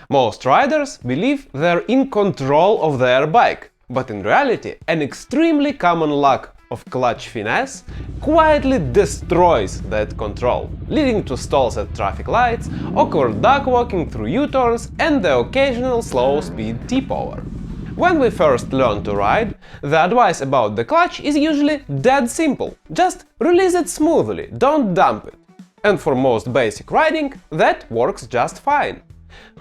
Most riders believe they're in control of their bike, but in reality, an extremely common lack of clutch finesse quietly destroys that control, leading to stalls at traffic lights, awkward duck walking through U-turns, and the occasional slow-speed tip-over. When we first learn to ride, the advice about the clutch is usually dead simple: just release it smoothly, don't dump it. And for most basic riding, that works just fine.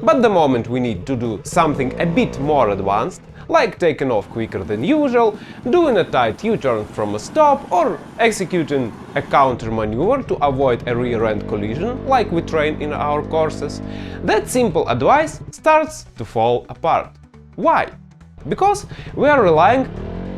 But the moment we need to do something a bit more advanced, like taking off quicker than usual, doing a tight U-turn from a stop, or executing a counter maneuver to avoid a rear-end collision like we train in our courses, that simple advice starts to fall apart. Why? Because we are relying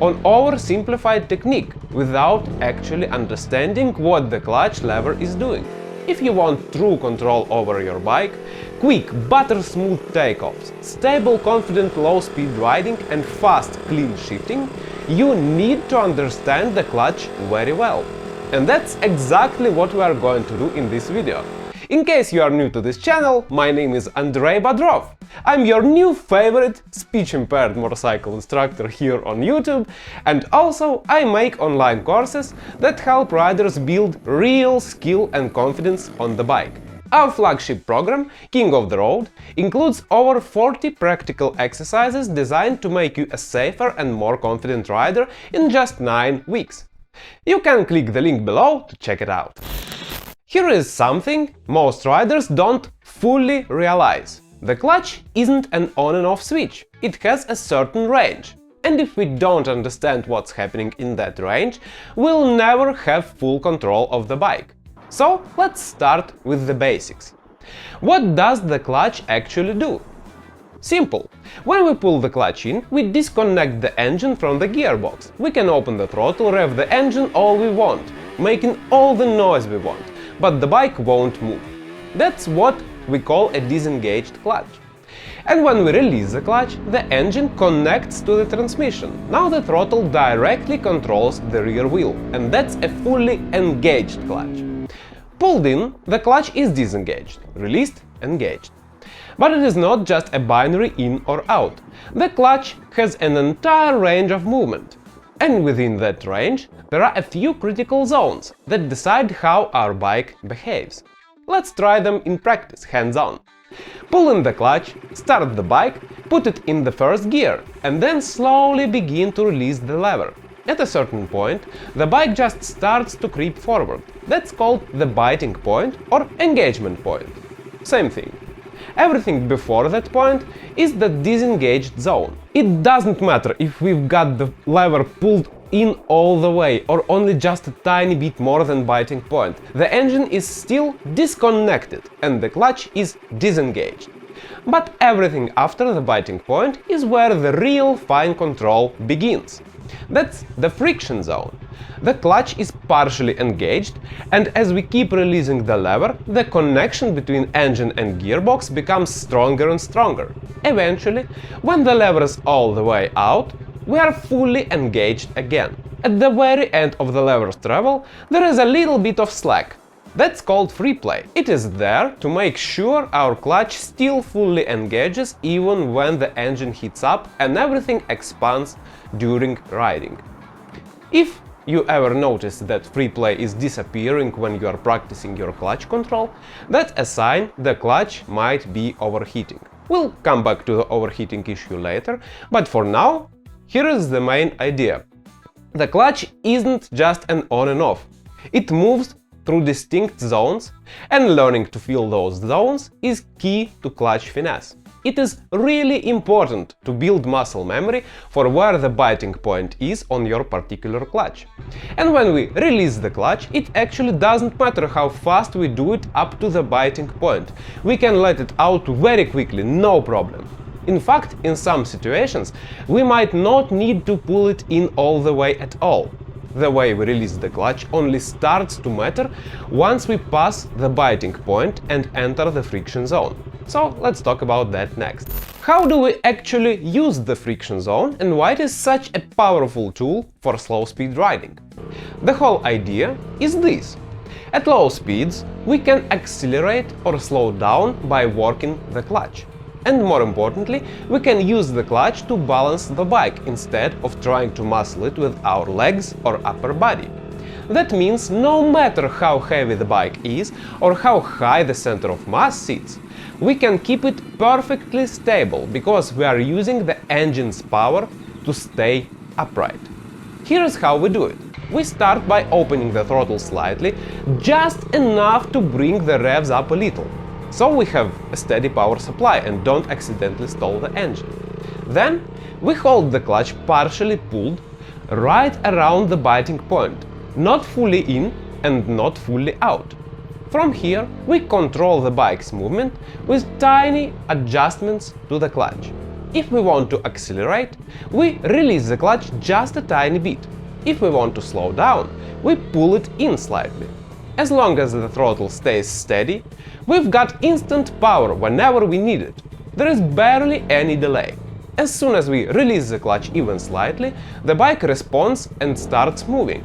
on oversimplified technique without actually understanding what the clutch lever is doing. If you want true control over your bike, quick, butter-smooth takeoffs, stable, confident low-speed riding and fast, clean shifting, you need to understand the clutch very well. And that's exactly what we are going to do in this video. In case you are new to this channel, my name is Andrei Bodrov. I'm your new favorite speech-impaired motorcycle instructor here on YouTube, and also I make online courses that help riders build real skill and confidence on the bike. Our flagship program, King of the Road, includes over 40 practical exercises designed to make you a safer and more confident rider in just 9 weeks. You can click the link below to check it out. Here is something most riders don't fully realize. The clutch isn't an on and off switch, it has a certain range. And if we don't understand what's happening in that range, we'll never have full control of the bike. So let's start with the basics. What does the clutch actually do? Simple. When we pull the clutch in, we disconnect the engine from the gearbox. We can open the throttle, rev the engine all we want, making all the noise we want, but the bike won't move. That's what we call a disengaged clutch. And when we release the clutch, the engine connects to the transmission. Now the throttle directly controls the rear wheel, and that's a fully engaged clutch. Pulled in, the clutch is disengaged, released, engaged. But it is not just a binary in or out. The clutch has an entire range of movement. And within that range, there are a few critical zones that decide how our bike behaves. Let's try them in practice, hands-on. Pull in the clutch, start the bike, put it in the first gear, and then slowly begin to release the lever. At a certain point, the bike just starts to creep forward. That's called the biting point or engagement point. Same thing. Everything before that point is the disengaged zone. It doesn't matter if we've got the lever pulled in all the way or only just a tiny bit more than biting point. The engine is still disconnected and the clutch is disengaged. But everything after the biting point is where the real fine control begins. That's the friction zone. The clutch is partially engaged, and as we keep releasing the lever, the connection between engine and gearbox becomes stronger and stronger. Eventually, when the lever is all the way out, we are fully engaged again. At the very end of the lever's travel, there is a little bit of slack. That's called free play. It is there to make sure our clutch still fully engages even when the engine heats up and everything expands during riding. If you ever notice that free play is disappearing when you are practicing your clutch control, that's a sign the clutch might be overheating. We'll come back to the overheating issue later, but for now, here is the main idea. The clutch isn't just an on and off. It moves through distinct zones, and learning to feel those zones is key to clutch finesse. It is really important to build muscle memory for where the biting point is on your particular clutch. And when we release the clutch, it actually doesn't matter how fast we do it up to the biting point. We can let it out very quickly, no problem. In fact, in some situations, we might not need to pull it in all the way at all. The way we release the clutch only starts to matter once we pass the biting point and enter the friction zone. So let's talk about that next. How do we actually use the friction zone and why it is such a powerful tool for slow speed riding? The whole idea is this. At low speeds, we can accelerate or slow down by working the clutch. And more importantly, we can use the clutch to balance the bike instead of trying to muscle it with our legs or upper body. That means no matter how heavy the bike is or how high the center of mass sits, we can keep it perfectly stable because we are using the engine's power to stay upright. Here's how we do it. We start by opening the throttle slightly, just enough to bring the revs up a little, so we have a steady power supply and don't accidentally stall the engine. Then we hold the clutch partially pulled right around the biting point, not fully in and not fully out. From here, we control the bike's movement with tiny adjustments to the clutch. If we want to accelerate, we release the clutch just a tiny bit. If we want to slow down, we pull it in slightly. As long as the throttle stays steady, we've got instant power whenever we need it. There is barely any delay. As soon as we release the clutch even slightly, the bike responds and starts moving.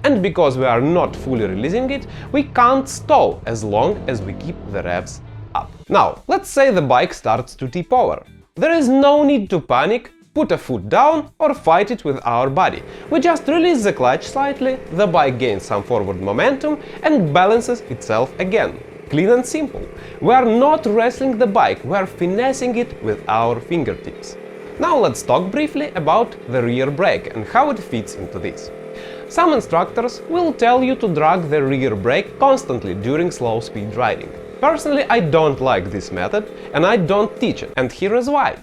And because we are not fully releasing it, we can't stall as long as we keep the revs up. Now, let's say the bike starts to tip over. There is no need to panic, put a foot down or fight it with our body. We just release the clutch slightly, the bike gains some forward momentum and balances itself again. Clean and simple. We are not wrestling the bike, we are finessing it with our fingertips. Now let's talk briefly about the rear brake and how it fits into this. Some instructors will tell you to drag the rear brake constantly during slow speed riding. Personally, I don't like this method and I don't teach it, and here is why.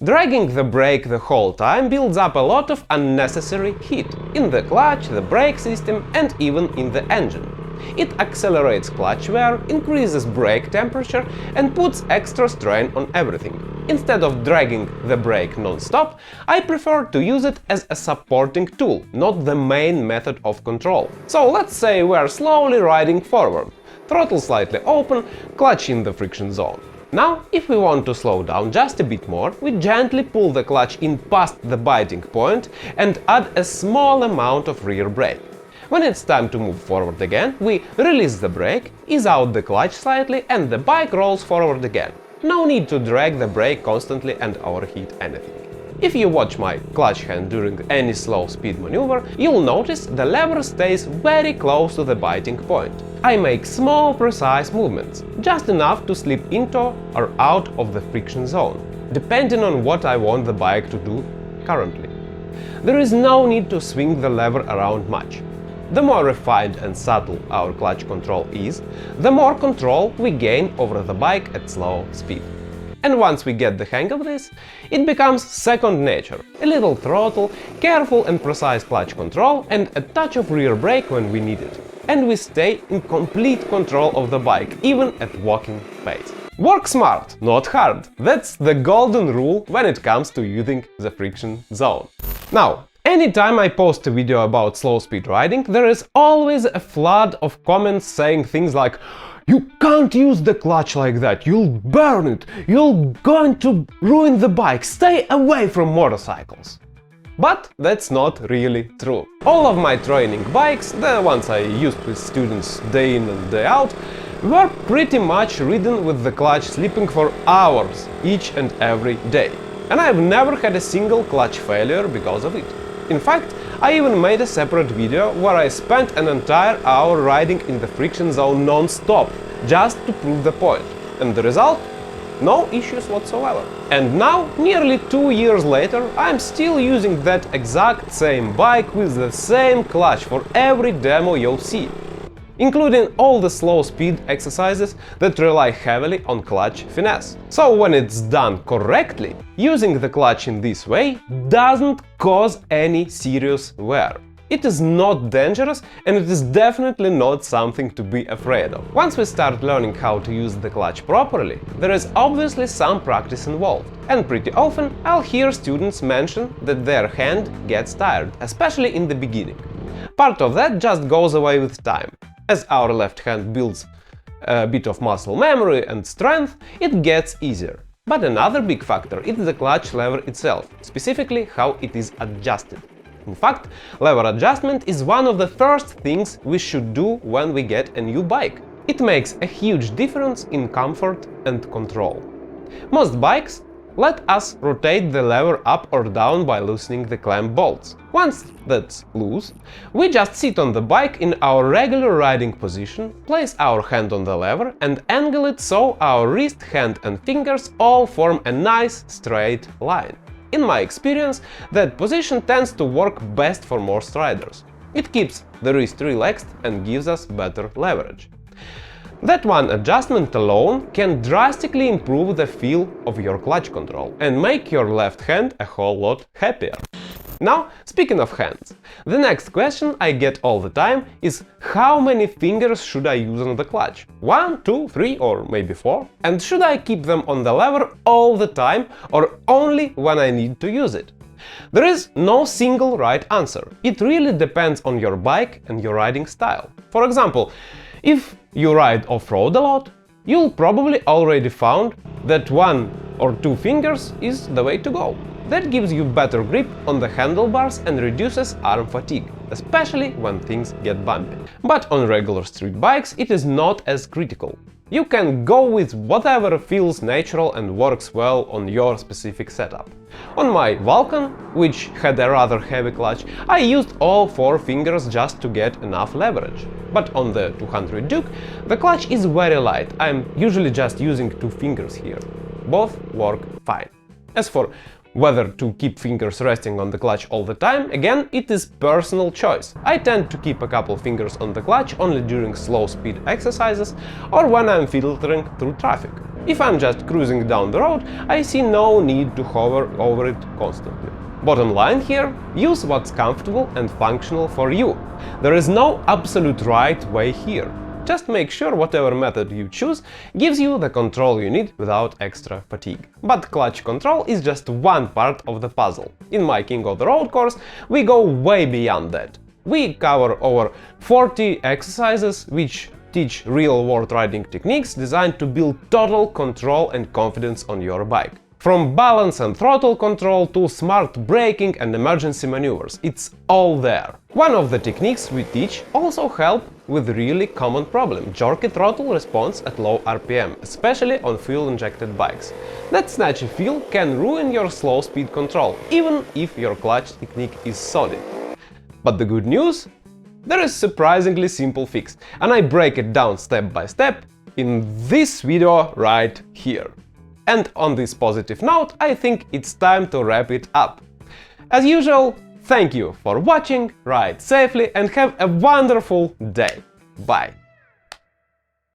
Dragging the brake the whole time builds up a lot of unnecessary heat in the clutch, the brake system and even in the engine. It accelerates clutch wear, increases brake temperature and puts extra strain on everything. Instead of dragging the brake non-stop, I prefer to use it as a supporting tool, not the main method of control. So let's say we are slowly riding forward. Throttle slightly open, clutch in the friction zone. Now, if we want to slow down just a bit more, we gently pull the clutch in past the biting point and add a small amount of rear brake. When it's time to move forward again, we release the brake, ease out the clutch slightly and the bike rolls forward again. No need to drag the brake constantly and overheat anything. If you watch my clutch hand during any slow speed maneuver, you'll notice the lever stays very close to the biting point. I make small, precise movements, just enough to slip into or out of the friction zone, depending on what I want the bike to do currently. There is no need to swing the lever around much. The more refined and subtle our clutch control is, the more control we gain over the bike at slow speed. And once we get the hang of this, it becomes second nature. A little throttle, careful and precise clutch control and a touch of rear brake when we need it. And we stay in complete control of the bike, even at walking pace. Work smart, not hard. That's the golden rule when it comes to using the friction zone. Now, anytime I post a video about slow speed riding, there is always a flood of comments saying things like "You can't use the clutch like that, you'll burn it, you're going to ruin the bike, stay away from motorcycles." But that's not really true. All of my training bikes, the ones I used with students day in and day out, were pretty much ridden with the clutch slipping for hours each and every day. And I've never had a single clutch failure because of it. In fact, I even made a separate video where I spent an entire hour riding in the friction zone non-stop, just to prove the point. And the result? No issues whatsoever. And now, nearly 2 years later, I'm still using that exact same bike with the same clutch for every demo you'll see, including all the slow speed exercises that rely heavily on clutch finesse. So when it's done correctly, using the clutch in this way doesn't cause any serious wear. It is not dangerous and it is definitely not something to be afraid of. Once we start learning how to use the clutch properly, there is obviously some practice involved. And pretty often I'll hear students mention that their hand gets tired, especially in the beginning. Part of that just goes away with time. As our left hand builds a bit of muscle memory and strength, it gets easier. But another big factor is the clutch lever itself, specifically how it is adjusted. In fact, lever adjustment is one of the first things we should do when we get a new bike. It makes a huge difference in comfort and control. Most bikes let us rotate the lever up or down by loosening the clamp bolts. Once that's loose, we just sit on the bike in our regular riding position, place our hand on the lever and angle it so our wrist, hand and fingers all form a nice straight line. In my experience, that position tends to work best for most riders. It keeps the wrist relaxed and gives us better leverage. That one adjustment alone can drastically improve the feel of your clutch control and make your left hand a whole lot happier. Now, speaking of hands, the next question I get all the time is how many fingers should I use on the clutch? 1, 2, 3 or maybe 4? And should I keep them on the lever all the time or only when I need to use it? There is no single right answer. It really depends on your bike and your riding style. For example, if you ride off-road a lot, you'll probably already found that 1 or 2 fingers is the way to go. That gives you better grip on the handlebars and reduces arm fatigue, especially when things get bumpy. But on regular street bikes it is not as critical. You can go with whatever feels natural and works well on your specific setup. On my Vulcan, which had a rather heavy clutch, I used all 4 fingers just to get enough leverage. But on the 200 Duke, the clutch is very light, I'm usually just using 2 fingers here. Both work fine. As for whether to keep fingers resting on the clutch all the time, again, it is personal choice. I tend to keep a couple fingers on the clutch only during slow speed exercises or when I'm filtering through traffic. If I'm just cruising down the road, I see no need to hover over it constantly. Bottom line here, use what's comfortable and functional for you. There is no absolute right way here. Just make sure whatever method you choose gives you the control you need without extra fatigue. But clutch control is just one part of the puzzle. In my King of the Road course, we go way beyond that. We cover over 40 exercises which teach real-world riding techniques designed to build total control and confidence on your bike. From balance and throttle control to smart braking and emergency maneuvers, it's all there. One of the techniques we teach also help with really common problem – jerky throttle response at low RPM, especially on fuel-injected bikes. That snatchy feel can ruin your slow speed control, even if your clutch technique is solid. But the good news? There is a surprisingly simple fix, and I break it down step by step in this video right here. And on this positive note, I think it's time to wrap it up. As usual, thank you for watching, ride safely and have a wonderful day. Bye!